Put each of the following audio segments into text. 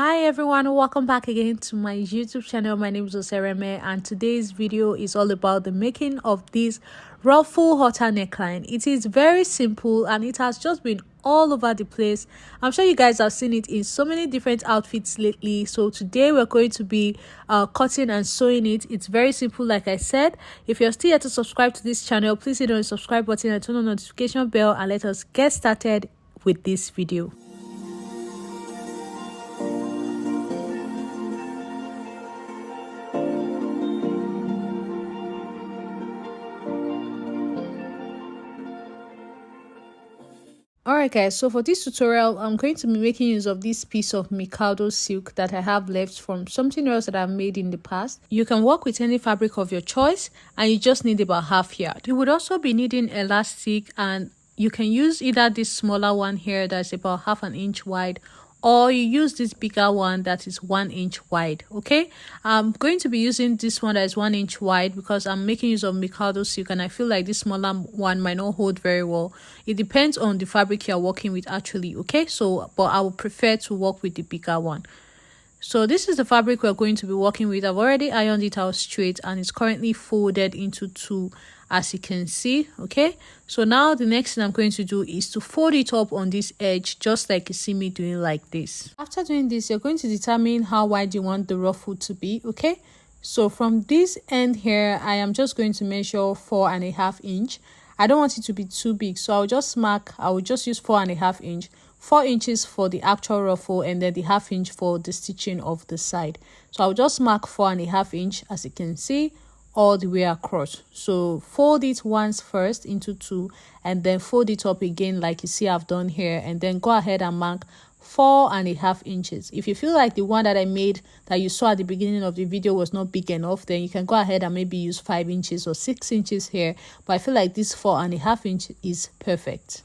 Hi everyone, welcome back again to my YouTube channel. My name is Osereme and today's video is all about the making of this ruffle halter neckline. It is very simple and it has just been all over the place. I'm sure you guys have seen it in so many different outfits lately. So today we're going to be cutting and sewing it. It's very simple, like I said. If you're still here to subscribe to this channel, please hit on the subscribe button and turn on the notification bell and let us get started with this video. Alright guys, so for this tutorial I'm going to be making use of this piece of Mikado silk that I have left from something else that I've made in the past. You can work with any fabric of your choice and you just need about half yard. You would also be needing elastic and you can use either this smaller one here that's about 1/2 inch wide, or you use this bigger one that is 1 inch wide. Okay, I'm going to be using this one that is 1 inch wide because I'm making use of Mikado silk and I feel like this smaller one might not hold very well. It depends on the fabric you're working with actually. Okay, so but I would prefer to work with the bigger one. So this is the fabric we're going to be working with. I've already ironed it out straight and it's currently folded into two, as you can see. Okay, so now the next thing I'm going to do is to fold it up on this edge, just like you see me doing like this. After doing this, you're going to determine how wide you want the ruffle to be. Okay, so from this end here, I am just going to measure 4.5 inch. I don't want it to be too big, so I will just use 4.5 inch. 4 inches for the actual ruffle and then the 1/2 inch for the stitching of the side. So I'll just mark 4.5 inch, as you can see, all the way across. So fold it once first into two and then fold it up again like you see I've done here, and then go ahead and mark 4.5 inches. If you feel like the one that I made that you saw at the beginning of the video was not big enough, then you can go ahead and maybe use 5 inches or 6 inches here, but I feel like this 4.5 inch is perfect.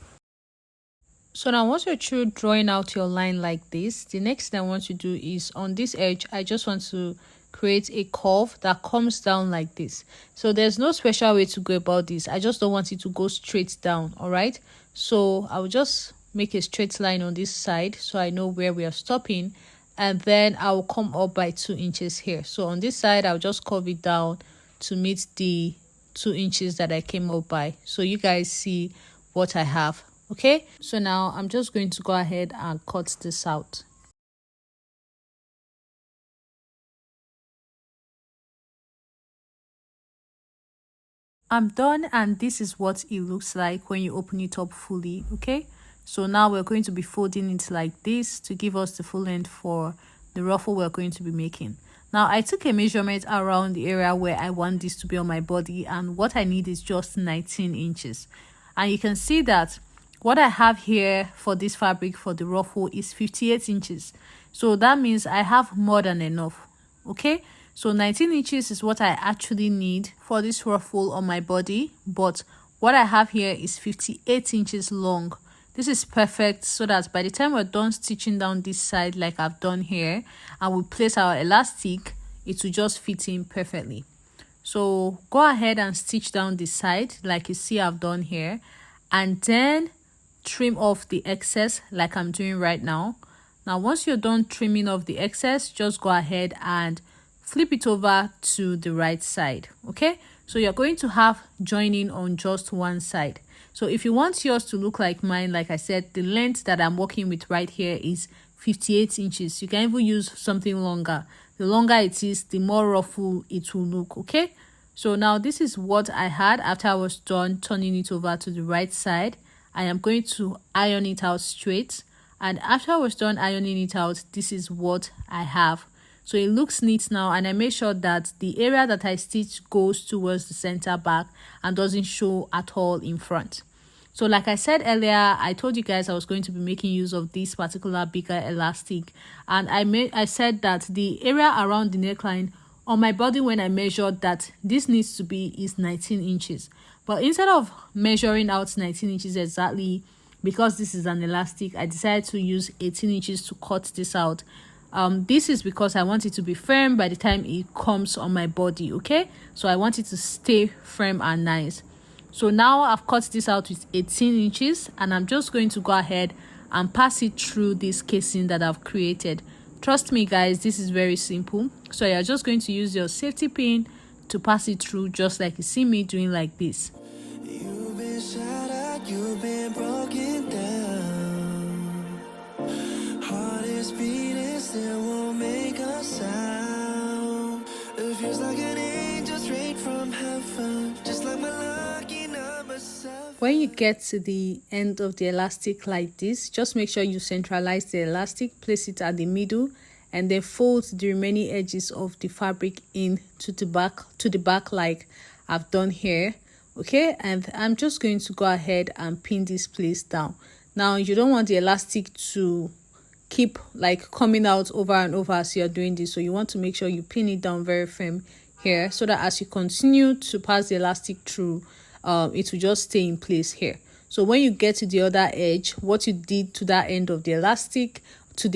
So now once you're through drawing out your line like this, the next thing I want to do is on this edge, I just want to create a curve that comes down like this. So there's no special way to go about this. I just don't want it to go straight down. All right, so I will just make a straight line on this side so I know where we are stopping, and then I will come up by 2 inches here. So on this side I'll just curve it down to meet the 2 inches that I came up by, so you guys see what I have. Okay, so now I'm just going to go ahead and cut this out. I'm done and this is what it looks like when you open it up fully. Okay, so now we're going to be folding it like this to give us the full length for the ruffle we're going to be making. Now I took a measurement around the area where I want this to be on my body, and what I need is just 19 inches. And you can see that what I have here for this fabric for the ruffle is 58 inches. So that means I have more than enough. Okay, so 19 inches is what I actually need for this ruffle on my body, but what I have here is 58 inches long. This is perfect, so that by the time we're done stitching down this side like I've done here and we place our elastic, it will just fit in perfectly. So go ahead and stitch down this side like you see I've done here, and then trim off the excess like I'm doing right now. Now once you're done trimming off the excess, just go ahead and flip it over to the right side. Okay, so you're going to have joining on just one side. So if you want yours to look like mine, like I said, the length that I'm working with right here is 58 inches. You can even use something longer. The longer it is, the more ruffle it will look. Okay, so now this is what I had after I was done turning it over to the right side. I am going to iron it out straight, and after I was done ironing it out, this is what I have. So it looks neat now, and I made sure that the area that I stitched goes towards the center back and doesn't show at all in front. So like I said earlier, I told you guys I was going to be making use of this particular bigger elastic, and I said that the area around the neckline on my body when I measured that this needs to be is 19 inches. But instead of measuring out 19 inches exactly, because this is an elastic, I decided to use 18 inches to cut this out. This is because I want it to be firm by the time it comes on my body. Okay, so I want it to stay firm and nice. So now I've cut this out with 18 inches and I'm just going to go ahead and pass it through this casing that I've created Trust me guys, this is very simple. So you're just going to use your safety pin to pass it through, just like you see me doing like this. You've been shattered, you've been broken down. Heart is beating, still won't make a sound. It feels like an angel straight from heaven, just like my lucky number 7. When you get to the end of the elastic like this, just make sure you centralize the elastic, place it at the middle, and then fold the remaining edges of the fabric in to the back like I've done here. Okay, and I'm just going to go ahead and pin this place down. Now you don't want the elastic to keep like coming out over and over as you're doing this, so you want to make sure you pin it down very firm here, so that as you continue to pass the elastic through, it will just stay in place here. So when you get to the other edge, what you did to that end of the elastic, to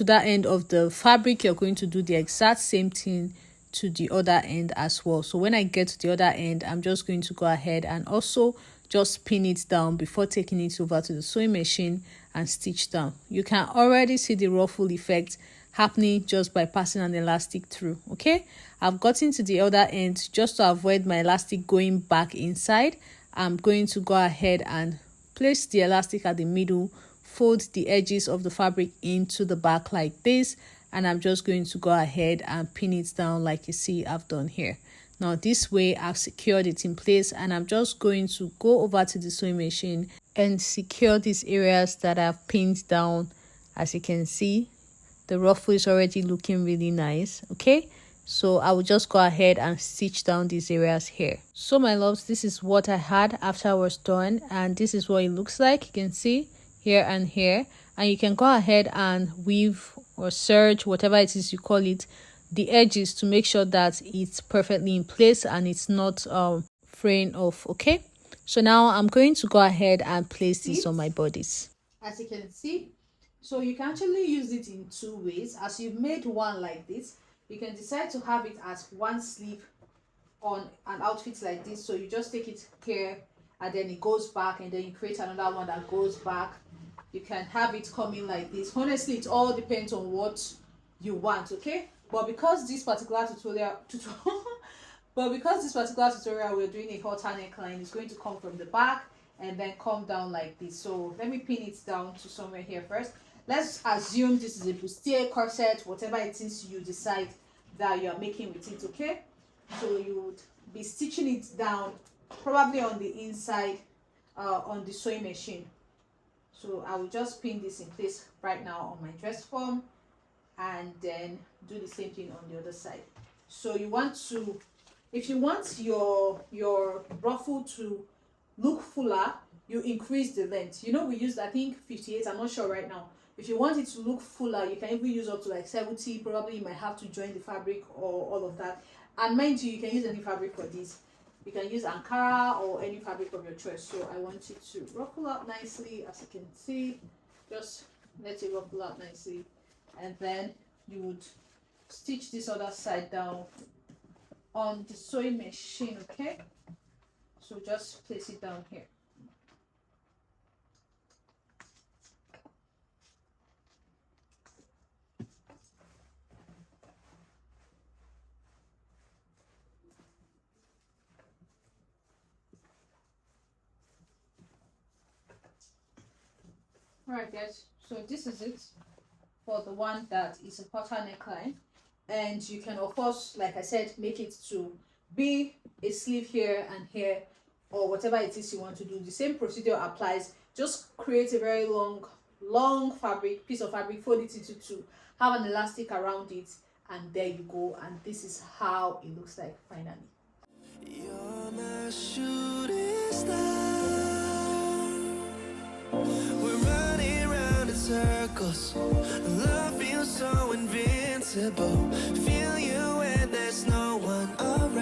that end of the fabric, you're going to do the exact same thing to the other end as well. So when I get to the other end, I'm just going to go ahead and also just pin it down before taking it over to the sewing machine and stitch down. You can already see the ruffle effect happening just by passing an elastic through. Okay, I've gotten to the other end. Just to avoid my elastic going back inside, I'm going to go ahead and place the elastic at the middle, fold the edges of the fabric into the back like this, and I'm just going to go ahead and pin it down like you see I've done here. Now this way I've secured it in place, and I'm just going to go over to the sewing machine and secure these areas that I've pinned down. As you can see, the ruffle is already looking really nice. Okay, so I will just go ahead and stitch down these areas here. So my loves, this is what I had after I was done, and this is what it looks like. You can see here and here, and you can go ahead and weave or serge, whatever it is you call it, the edges to make sure that it's perfectly in place and it's not fraying off. Okay, so now I'm going to go ahead and place this on my bodies. As you can see, so you can actually use it in two ways. As you've made one like this, you can decide to have it as one sleeve on an outfit like this. So you just take it here and then it goes back, and then you create another one that goes back. You can have it coming like this. Honestly, it all depends on what you want. Okay, but because this particular tutorial we're doing a halter neckline, it's going to come from the back and then come down like this. So let me pin it down to somewhere here first. Let's assume this is a bustier, corset, whatever it is you decide that you're making with it. Okay, so you would be stitching it down probably on the inside on the sewing machine. So I will just pin this in place right now on my dress form, and then do the same thing on the other side. So you want to, if you want your ruffle to look fuller, you increase the length. You know, we used I think 58, I'm not sure right now. If you want it to look fuller, you can even use up to like 70. Probably you might have to join the fabric or all of that. And mind you, you can use any fabric for this. You can use Ankara or any fabric of your choice. So I want it to ruffle out nicely, as you can see. Just let it ruffle out nicely, and then you would stitch this other side down on the sewing machine. Okay, so just place it down here. Alright guys, so this is it for the one that is a halter neckline, and you can of course, like I said, make it to be a sleeve here and here, or whatever it is you want to do. The same procedure applies. Just create a very long fabric, piece of fabric, fold it into two, have an elastic around it, and there you go. And this is how it looks like finally. You're my shooting star. We're running round in circles. Love feels so invincible. Feel you when there's no one around.